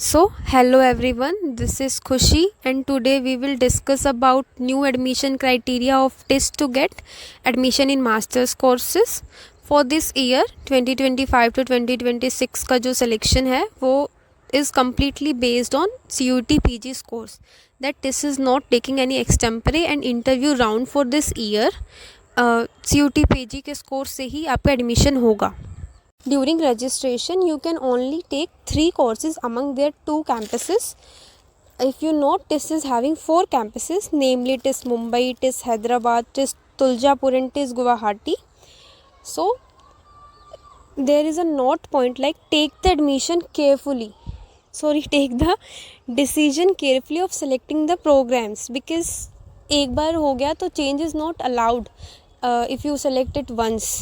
Hello everyone, this is Khushi and today we will discuss about new admission criteria of TISS to get admission in masters courses for this year 2025 to 2026 का जो selection है वो is completely based on CUET PG scores. That TISS is not taking any extempore and interview round for this year. CUET PG के score से ही आपका admission होगा. During registration, you can only take 3 courses among their 2 campuses. If you know, TISS is having 4 campuses, namely TISS Mumbai, TISS Hyderabad, TISS Tuljapur and TISS Guwahati. So, there is a note point like take the admission carefully. Take the decision carefully of selecting the programs because एक बार हो गया तो change is not allowed if you select it once.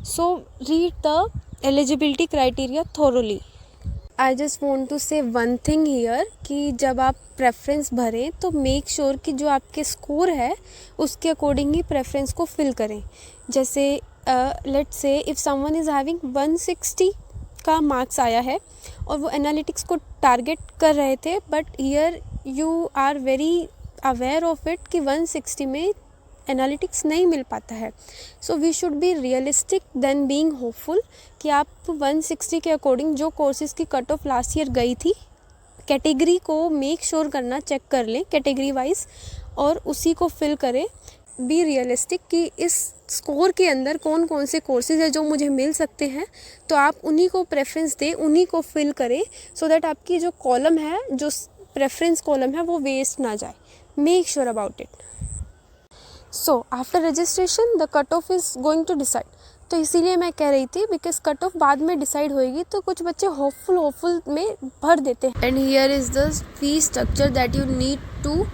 So, read the eligibility criteria thoroughly. I just want to say one thing here कि जब आप preference भरें तो make sure कि जो आपके स्कोर है उसके अकॉर्डिंग ही प्रेफरेंस को फिल करें. जैसे let's say if someone is having 160 का मार्क्स आया है और वो एनालिटिक्स को टारगेट कर रहे थे but here you are very aware of it कि 160 में एनालिटिक्स नहीं मिल पाता है. So we should be realistic then being hopeful कि आप 160 के अकॉर्डिंग जो कोर्सेज़ की कट ऑफ लास्ट ईयर गई थी कैटेगरी को मेक श्योर करना चेक कर लें कैटेगरी वाइज और उसी को फिल करें. बी रियलिस्टिक कि इस स्कोर के अंदर कौन कौन से कोर्सेज है जो मुझे मिल सकते हैं तो आप उन्हीं को प्रेफरेंस दें उन्हीं को फिल करें सो दैट आपकी जो कॉलम है जो प्रेफरेंस कॉलम है वो वेस्ट ना जाए. Make sure about it. So after registration the cut off is going to decide. तो इसीलिए मैं कह रही थी बिकॉज कट ऑफ बाद में डिसाइड होएगी तो कुछ बच्चे होपफुल में भर देते हैं. And here is the fee structure that you need to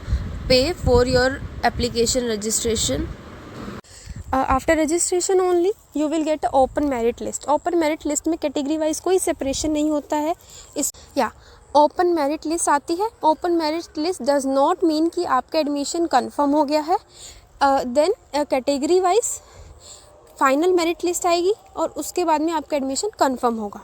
pay for your application registration. After registration only you will get open merit list. Open merit list में कैटेगरी वाइज कोई सेपरेशन नहीं होता है. Open merit list आती है. Open merit list does not mean कि आपका admission confirm हो गया है. Then category wise final merit list आएगी और उसके बाद में आपका एडमिशन कंफर्म होगा.